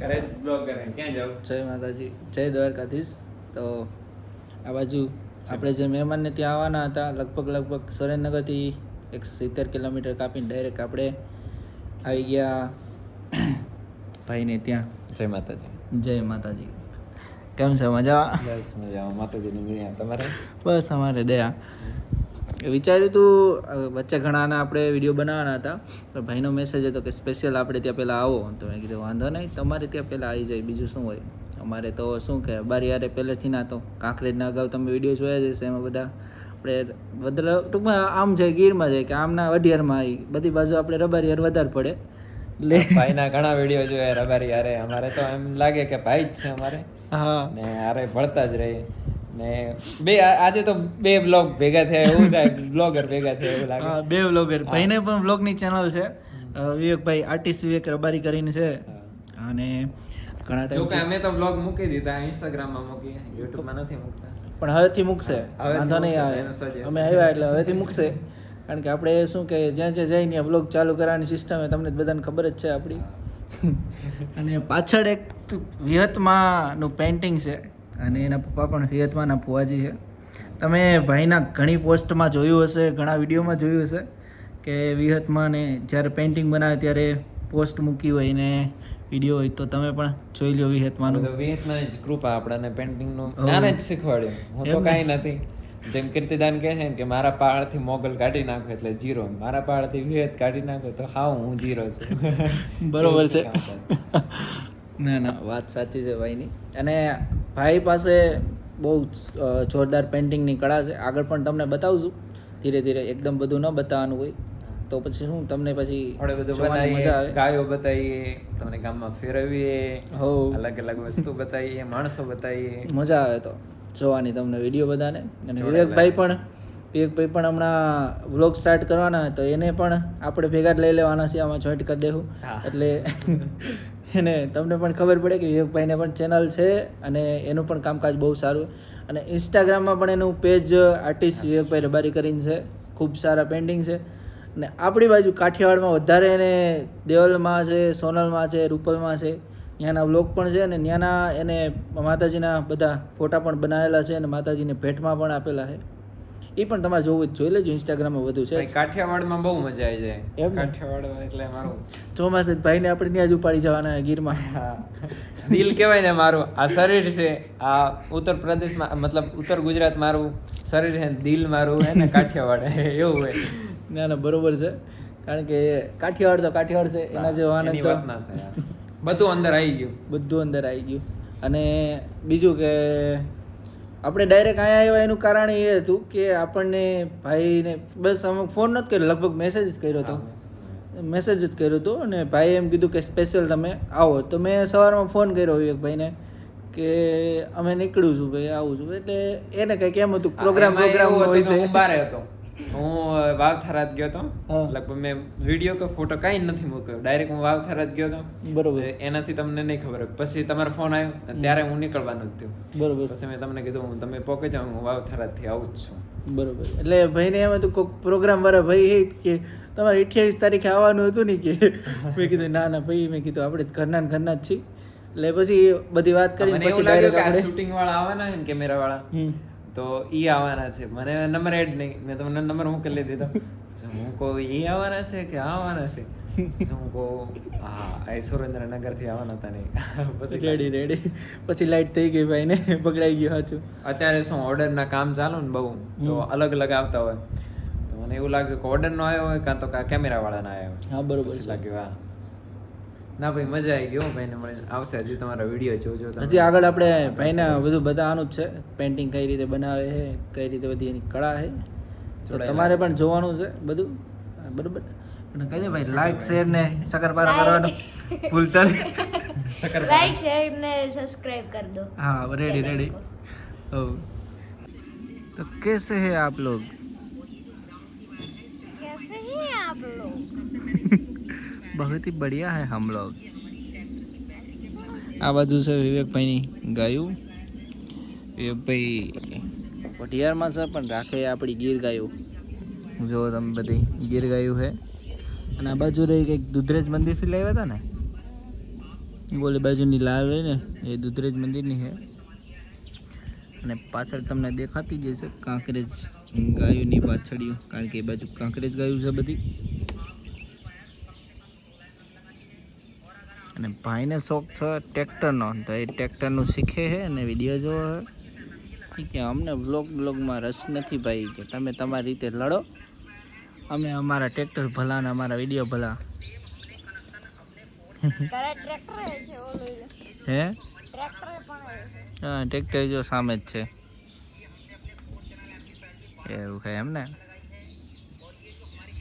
જય માતાજી, જય દ્વારકાધીશ. તો આ બાજુ આપણે જે મહેમાનને ત્યાં આવવાના હતા, લગભગ સુરેન્દ્રનગરથી 170 કિલોમીટર કાપીને ડાયરેક્ટ આપણે આવી ગયા ભાઈને ત્યાં. જય માતાજી. જય માતાજી. કેમ છે? મજામાં? બસ મજામાં. માતાજીની દયા. તમારે? બસ અમારે દયા. વિચાર્યું હતું વચ્ચે ઘણાના આપણે વિડીયો બનાવવાના હતા, પણ ભાઈનો મેસેજ હતો કે સ્પેશિયલ આપણે ત્યાં પહેલાં આવો. તો મેં કીધું વાંધો નહીં, તમારે ત્યાં પહેલાં આવી જાય, બીજું શું હોય. અમારે તો શું કે બારી યારે પહેલેથી ના તો કાંકરેજના અગાઉ તમે વિડીયો જોયા જશે, એમાં બધા આપણે ટૂંકમાં આમ જાય ગીરમાં જાય કે આમના વઢિયારમાં આવી બધી બાજુ આપણે રબારી યાર વધારે પડે. એટલે ભાઈના ઘણા વિડીયો જોયા રબારી યારે. અમારે તો એમ લાગે કે ભાઈ જ છે અમારે. હા. ને આરે ભળતા જ રહીએ. ને આજે તો બે બ્લોગ ભેગા થયા એવું થાય, બ્લોગર ભેગા થયા એવું લાગે. હા, બે બ્લોગર. ભાઈને પણ બ્લોગની ચેનલ છે, વિવેકભાઈ આર્ટિસ્ટ વિવેક રબારી કરીને છે. અને ઘણા ટાઈમ જો કે અમે તો બ્લોગ મૂકી દીધા, ઇન્સ્ટાગ્રામમાં મૂકી, યુટ્યુબમાં નથી મૂકતા. પણ હવેથી મૂકશે, વાંધો નહીં આવે. અમે આવ્યા એટલે હવેથી મૂકશે. કારણ કે આપણે શું કે જ્યાં જઈને બ્લોગ ચાલુ કરવાની સિસ્ટમ એ તમને બધાને ખબર જ છે આપણી. અને પાછળ એક વિહતમાંનું પેઇન્ટિંગ છે, અને એના પપ્પા પણ વિહતમાંના ફુવાજી છે. તમે ભાઈના ઘણી પોસ્ટમાં જોયું હશે, ઘણા વિડીયોમાં જોયું હશે કે વિહતમાં ને જ્યારે પેઇન્ટિંગ બનાવે ત્યારે પોસ્ટ મૂકી હોય ને વિડીયો હોય, તો તમે પણ જોઈ લો વિહતમાંનું. વિહતમાંની જ કૃપા આપણને પેઇન્ટિંગનું નાને જ શીખવાડ્યું. હું તો કાંઈ નથી. જેમ કીર્તિદાન કહે છે કે મારા પહાડથી મોગલ કાઢી નાખો એટલે જીરો, મારા પહાડથી વિહત કાઢી નાખો તો હાવ હું જીરો છું. બરોબર છે. ના વાત સાચી છે ભાઈની. અને ભાઈ પાસે બહુ જોરદાર પેઇન્ટિંગની કળા છે. આગળ પણ તમને બતાવશું ધીરે ધીરે, એકદમ બધું ન બતાવવાનું હોય તો પછી શું તમને પછી મજા આવે. ગાયો બતાવીએ તમને, ગામમાં ફેરવીએ, અલગ અલગ વસ્તુ બતાવીએ, માણસો બતાવીએ, મજા આવે તો જોવાની તમને વિડીયો બધાને. અને વિવેકભાઈ પણ હમણાં વ્લોગ સ્ટાર્ટ કરવાના, તો એને પણ આપણે ભેગા જ લઈ લેવાના છે, આમાં જોઈન્ટ કરી દેવું. એટલે એને તમને પણ ખબર પડે કે વિવેકભાઈને પણ ચેનલ છે અને એનું પણ કામકાજ બહુ સારું. અને ઇન્સ્ટાગ્રામમાં પણ એનું પેજ આર્ટિસ્ટ વિવેકભાઈ રબારી કરીને છે. ખૂબ સારા પેઇન્ટિંગ છે. અને આપણી બાજુ કાઠિયાવાડમાં વધારે એને દેવલમાં છે, સોનલમાં છે, રૂપલમાં છે, ત્યાંના વ્લોગ પણ છે. અને ત્યાંના એને માતાજીના બધા ફોટા પણ બનાવેલા છે અને માતાજીને ભેટમાં પણ આપેલા છે. એ પણ તમારે જોવું જોઈ લેજો, ઇન્સ્ટાગ્રામમાં વધુ છે. કાઠિયાવાડમાં બહુ મજા આવી જાય. કાઠિયાવાડ એટલે મારું ચોમાસે ભાઈને આપણે ત્યાં જ ઉપાડી જવાના ગીરમાં. દિલ કહેવાય ને મારું, આ શરીર છે, આ ઉત્તર પ્રદેશમાં મતલબ ઉત્તર ગુજરાત મારું શરીર છે, દિલ મારું હે ને કાઠિયાવાડ એવું હોય. ના બરોબર છે. કારણ કે કાઠિયાવાડ તો કાઠિયાવાડ છે, એના જેવો આનંદ તો બધું અંદર આવી ગયું. અને બીજું કે આપણે ડાયરેક્ટ અહીંયા આવ્યા એનું કારણ એ હતું કે આપણને ભાઈને બસ અમુક ફોન નથી કર્યો, લગભગ મેસેજ જ કર્યો હતો. અને ભાઈએ એમ કીધું કે સ્પેશિયલ તમે આવો. તો મેં સવારમાં ફોન કર્યો વિવેકભાઈને કે અમે નીકળ્યું છું ભાઈ, આવું છું. એટલે એને કંઈક એમ હતું પ્રોગ્રામ હોય છે. હું બારે હતો, હું વાવથરાજ ગયો હતો. લગભગ મેં વિડીયો કે ફોટો કાંઈ નથી મૂક્યો, ડાયરેક્ટ હું વાવથરાજ ગયો હતો. બરોબર. એનાથી તમને નહીં ખબર. પછી તમારો ફોન આવ્યો ત્યારે હું નીકળવાનું જ થયું. બરોબર. પછી મેં તમને કીધું તમે પોકે જાઓ, હું વાવથરાજથી આવું જ છું. બરોબર. એટલે ભાઈને એમ હતું કોઈક પ્રોગ્રામ વાળા ભાઈ કે તમારે 28 તારીખે આવવાનું હતું ને કે મેં કીધું ના ભાઈ, મેં કીધું આપણે ઘરના જ છીએ. એટલે પછી બધી વાત કરી પછી ડાયરેક્ટ શૂટિંગ વાળા આવવાના છે ને, કેમેરા વાળા, તો ઈ આવવાના છે. મને નંબર એડ નહીં, મેં તમને નંબર મોકલી દીધો. હું કહું ઈ આવવાના છે કે આવવાના છે? હું કહું હા, એ સુરેન્દ્રનગરથી આવવાના હતા નહીં. પછી રેડી પછી લાઈટ થઈ ગઈ, ભાઈને પકડાઈ ગયો. સાચું. અત્યારે શું ઓર્ડરના કામ ચાલુ ને બહુ, તો અલગ અલગ આવતા હોય. તો મને એવું લાગ્યું કે ઓર્ડરનો આવ્યો હોય કાં તો કેમેરા વાળાના આવ્યો હોય. હા બરોબર. લાગ્યું હા. ના ભાઈ મજા આવી ગઈ ભાઈને મળીને. આવશે હજી તમારા વિડીયો જોજો. હજી આગળ આપણે ભાઈને બધું બતાવવાનું જ છે, પેઇન્ટિંગ કઈ રીતે બનાવે છે, કઈ રીતે બધી એની કળા છે. તો તમારે પણ જોવાનું છે બધું, બરોબર. અને કહી દે ભાઈ લાઈક શેર ને શકરપારા કરવાનું ભૂલતા નહીં. લાઈક શેર ને સબસ્ક્રાઇબ कर दो. हाँ रेडी. ओ तो कैसे हैं आप लोग? कैसे हैं आप लोग? बहुत ही बढ़िया है हम लोग. આ બાજુ છે વિવેકભાઈની ગાયું. વિવેકભાઈ વઢિયારમાં છે પણ રાખે આપણી ગીર ગાયું. જો તમે બધી ગીર ગાયું છે. અને આ બાજુ રહી કંઈક દુધરેજ મંદિરથી લાવ્યા હતા ને, બોલે બાજુની લાલ હોય ને એ દુધરેજ મંદિરની છે અને પાછળ તમને દેખાતી જ હશે કાંકરેજ ગાયોની પાછળિયું, કારણ કે એ બાજુ કાંકરેજ ગાયું છે બધી. અને ભાઈને શોખ છે ટ્રેક્ટરનો, તો એ ટ્રેક્ટરનું શીખે છે અને વિડીયો જોવો છે કે અમને વ્લોગમાં રસ નથી ભાઈ, કે તમે તમારી રીતે લડો, અમે અમારા ટ્રેક્ટર ભલા ને અમારા વિડીયો ભલા. હે હા, ટ્રેક્ટર જો સામે જ છે એવું છે એમ ને.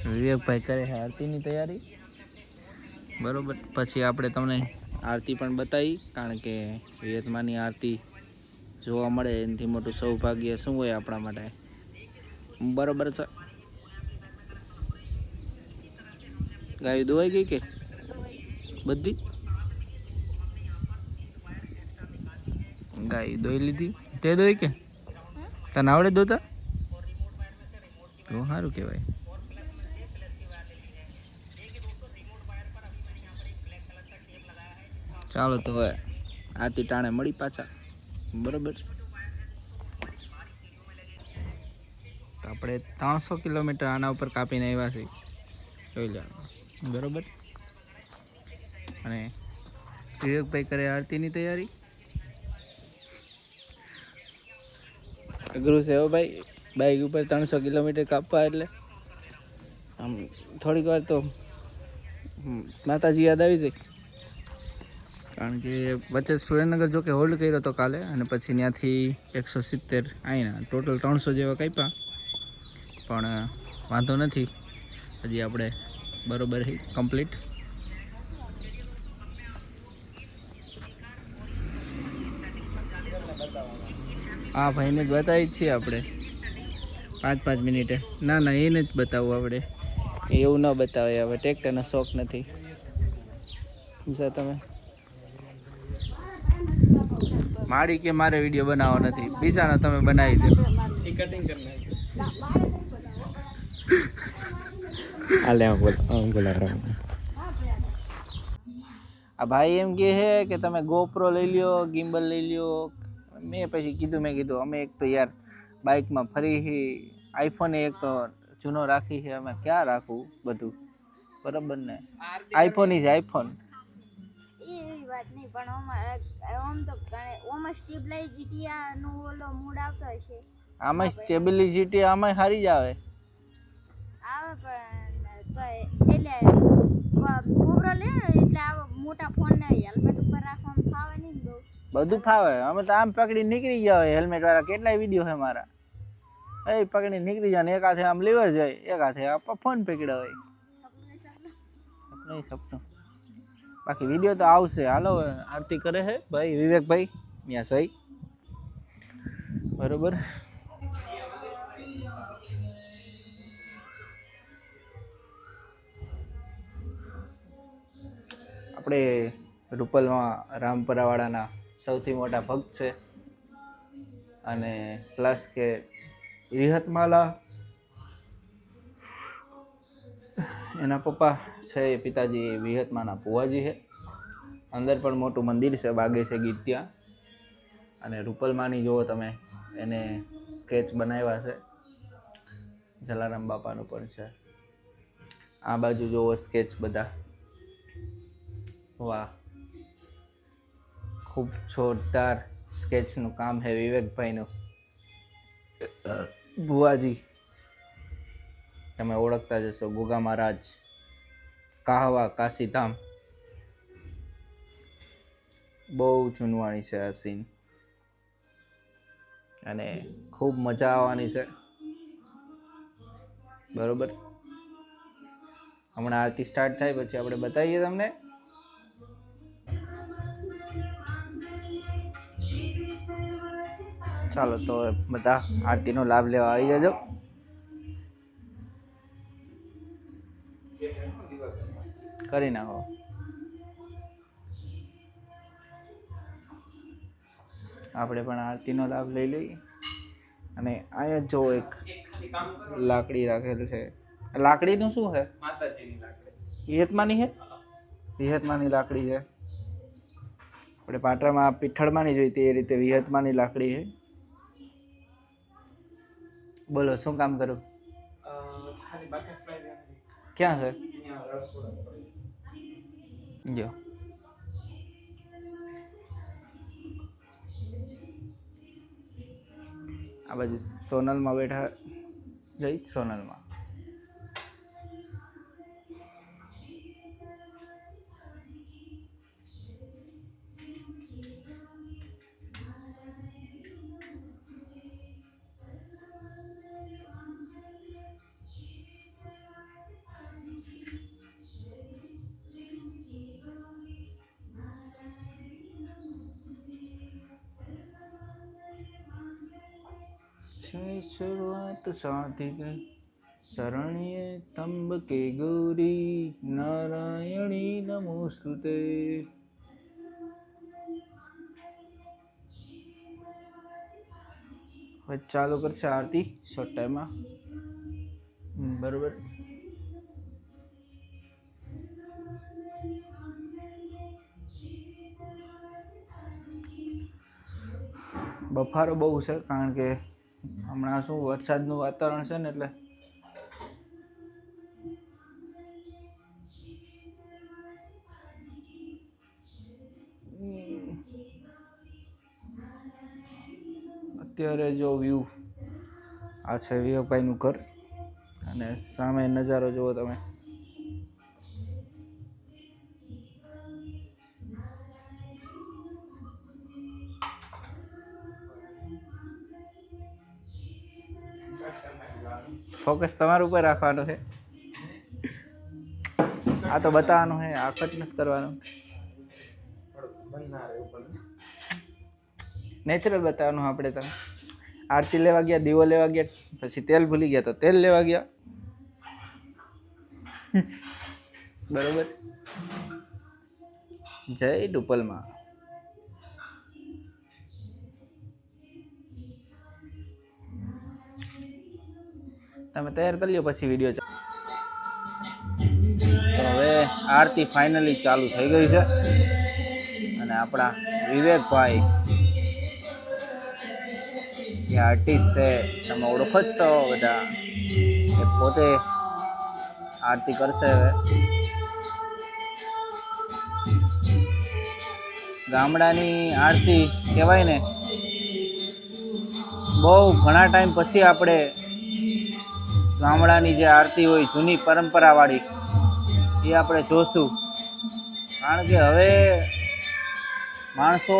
વિવેકભાઈ કરે છે આરતીની તૈયારી, બરોબર. પછી આપણે તમને આરતી પણ બતાવી, કારણ કે વિયતમાની આરતી જોવા મળે એનાથી મોટું સૌભાગ્ય શું હોય આપણા માટે, બરોબર છે. ગાય દોવાઈ ગઈ કે બધી? ગાય દોઈ લીધી તે દોઈ કે તને આવડે દોતા? તો સારું કહેવાય. ચાલો તો હવે આરતી ટાણે મળી પાછા, બરોબર. તો આપણે 300 કિલોમીટર આના ઉપર કાપીને આવ્યા છીએ, જોઈ લેવાનું, બરોબર. અને વિવેકભાઈ કરે આરતીની તૈયારી. અઘરું છે હો ભાઈ, બાઇક ઉપર 300 કિલોમીટર કાપવા એટલે આમ થોડીક વાર તો માતાજી યાદ આવી જાય. કારણ કે વચ્ચે સુરેન્દ્રનગર જો કે હોલ્ડ કર્યો હતો કાલે, અને પછી ત્યાંથી 170 આવીના ટોટલ 300 જેવા કાપ્યા, પણ વાંધો નથી, હજી આપણે બરોબર કમ્પ્લીટ. હા ભાઈને જ બતાવી જ છીએ આપણે 5-5 મિનિટે. ના ના એને જ બતાવવું આપણે, એવું ન બતાવે, હવે ટ્રેક્ટરનો શોખ નથી સમજ્યા તમે. મારી કે મારે વિડીયો બનાવવો નથી, બીજાનો તમે બનાવી દો. કટિંગ કરી આ ભાઈ એમ કહે છે કે તમે ગોપ્રો લઈ લ્યો, ગિમ્બલ લઈ લ્યો. મેં પછી કીધું અમે એક તો યાર બાઇકમાં ફરી આઈફોન એક તો જૂનો રાખી છે, અમે ક્યાં રાખવું બધું, બરાબર ને. IPhone is iPhone. એવી વાત નહીં, પણ ઓમ તો ઓમાં સ્ટેબિલાઇઝિટી નો ઓલો મૂડ આવતો હશે. આમાં સ્ટેબિલિટી આમાં સારી જ આવે પણ એટલે કોબરો લે એટલે આવો મોટા ફોન ને હેલ્મેટ ઉપર રાખવામાં ફાવે નહીં બહુ. બધું ફાવે, અમે તો આમ પકડી નીકળી ગયા હોય. હેલ્મેટ વાળા કેટલાય વિડીયો છે મારા, એ પકડી નીકળી જાય ને એક હાથે આમ લીવર જાય, એક હાથે ફોન પકડ્યા હોય. સપનું બાકી વિડીયો તો આવશે. હાલો આરતી કરે છે ભાઈ વિવેકભાઈ ત્યાં સહી, બરોબર. આપણે રૂપલમાં રામપરાવાળાના સૌથી મોટા ભક્ત છે, અને પ્લસ કે વિહતમાલા એના પપ્પા છે, પિતાજી વિહતમાના પુવાજી છે. અંદર પણ મોટું મંદિર છે, બાગે છે ગીત ત્યાં. અને રૂપલમાની જુઓ તમે, એને સ્કેચ બનાવ્યા છે, જલારામ બાપાનું પણ છે. આ બાજુ જુઓ સ્કેચ બધા, વાહ, ખૂબ જોરદાર સ્કેચનું કામ છે વિવેકભાઈનું. ભુવાજી તમે ઓળખતા જશો, ગોગા મહારાજ, કાહવા, કાશીધામ. બહુ જૂનવાણી છે આ સીન, અને ખૂબ મજા આવવાની છે, બરોબર. હમણાં આરતી સ્ટાર્ટ થાય પછી આપણે બતાવીએ તમને. ચાલો તો બધા આરતીનો લાભ લેવા આવી જજો. કરી નાખો. આપણે પણ આરતીનો લાભ લઈ લઈએ. અને અહીંયા જો એક લાકડી રાખેલું છે. લાકડીનું શું છે? માતાજીની લાકડી. વિહતમાની છે, વિહતમાની લાકડી છે. આપણે પાટરામાં પિઠ્ઠળમાંની જોઈતી એ રીતે વિહતમાંની લાકડી છે. બોલો શું કામ કરું? ક્યાં છે? જો આ બાજુ સોનલમાં બેઠા જઈ સોનલમાં. શરૂઆત સાથી ગઈ શરણ્યે તંબકે ગૌરી નારાયણી નમોસ્તુતે. હવે ચાલુ કરશે આરતી શોર્ટ ટાઈમમાં. બરોબર. બફારો બહુ છે કારણ કે હમણાં શું વરસાદનું વાતાવરણ છે ને એટલે અત્યારે જો વ્યૂ આ છે વિવેકભાઈનું ઘર અને સામે નજારો જુઓ તમે. ફોકસ તમારા ઉપર રાખવાનું છે. આ તો બતાવવાનું છે, આખત નથી કરવાનું. નેચરલ બતાવવાનું આપણે. તમે આરતી લેવા ગયા, દીવો લેવા ગયા, પછી તેલ ભૂલી ગયા તો તેલ લેવા ગયા. બરોબર. જય ડુપલમાં. તમે તૈયાર કરી લો પછી વિડીયો ચાલુ. તો હવે આરતી ફાઇનલી ચાલુ થઈ ગઈ છે અને આપણા વિવેકભાઈ જે આર્ટિસ્ટ છે તમે ઓળખો જ છો બધા, એ પોતે આરતી કરશે. હવે ગામડાની આરતી કહેવાય ને, બહુ ઘણા ટાઈમ પછી આપણે ગામડાની જે આરતી હોય જૂની પરંપરાવાળી એ આપણે જોશું. કારણ કે હવે માણસો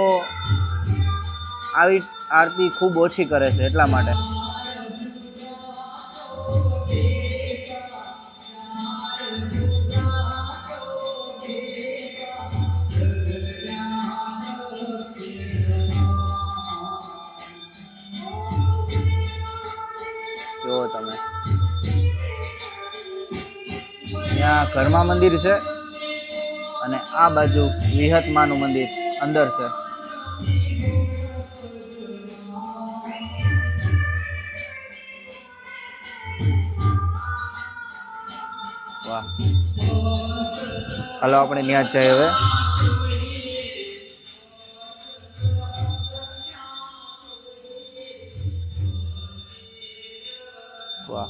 આવી આરતી ખૂબ ઓછી કરે છે એટલા માટે. જુઓ તમે, ત્યાં ઘરમાં મંદિર છે અને આ બાજુ વિહતમાનું મંદિર અંદર છે. વાહ, હાલો આપણે ત્યાં જ જઈએ હવે. વાહ,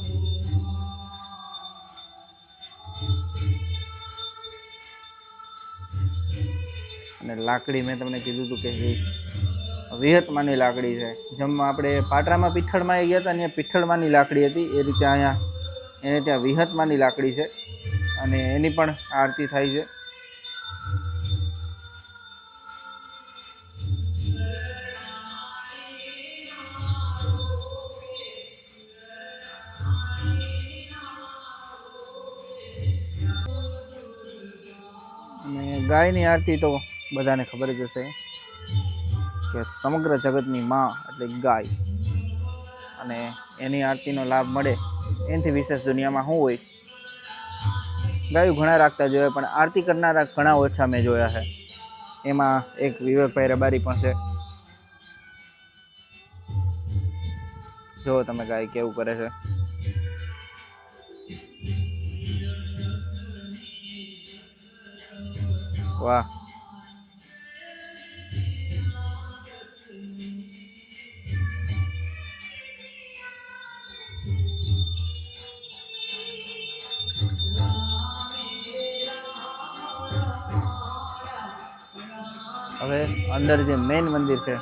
અને લાકડી મેં તમને કીધું હતું કે વિહતમાંની લાકડી છે. જેમ આપણે પાટરામાં પિઠ્ઠળમાં ગયા હતા ને પિઠ્ઠળમાંની લાકડી હતી, એ રીતે અહીંયા એને ત્યાં વિહતમાંની લાકડી છે અને એની પણ આરતી થાય છે. અને ગાયની આરતી તો બધાને ખબર જ હશે કે સમગ્ર જગતની માં એટલે ગાય, અને એની આરતીનો લાભ મળે એનાથી વિશેષ દુનિયામાં શું હોય. ગાયું ઘણા રાખતા જોયા પણ આરતી કરનારા ઘણા ઓછા મેં જોયા છે. એમાં એક વિવેકભાઈ રબારી પણ છે. જુઓ તમે ગાય કેવું કરે છે. વાહ, હવે અંદર જે મેઇન મંદિર છે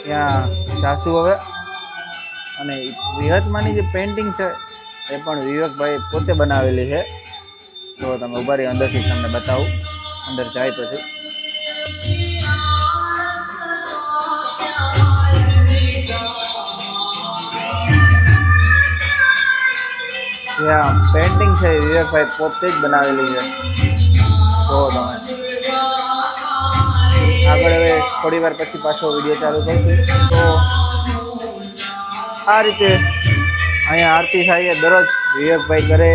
ત્યાં જાશું હવે. અને વિહતમાંની જે પેઇન્ટિંગ છે એ પણ વિવેકભાઈ પોતે બનાવેલી છે. તો તમે ઉભા રહી, અંદરથી તમને બતાવું, અંદર જાય પછી. ત્યાં પેઇન્ટિંગ છે વિવેકભાઈ પોતે જ બનાવેલી છે. તો તમે આગળ હવે થોડી વાર પછી પાછો વિડીયો ચાલુ કરશું. તો આ રીતે અહીંયા આરતી થાય દરરોજ વિવેકભાઈ કરે.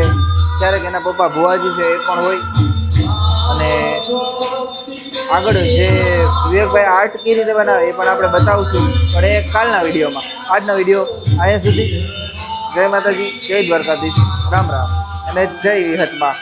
ક્યારેક એના પપ્પા ભુવાજી છે એ પણ હોય. અને આગળ જે વિવેકભાઈ આર્ટ કઈ રીતે બનાવે એ પણ આપણે બતાવશું, પણ એ કાલના વિડીયોમાં. આજનો વિડીયો અહીંયા સુધી. જય માતાજી, જય દ્વારકાધીશ, રામ રામ અને જય વિહતમાં.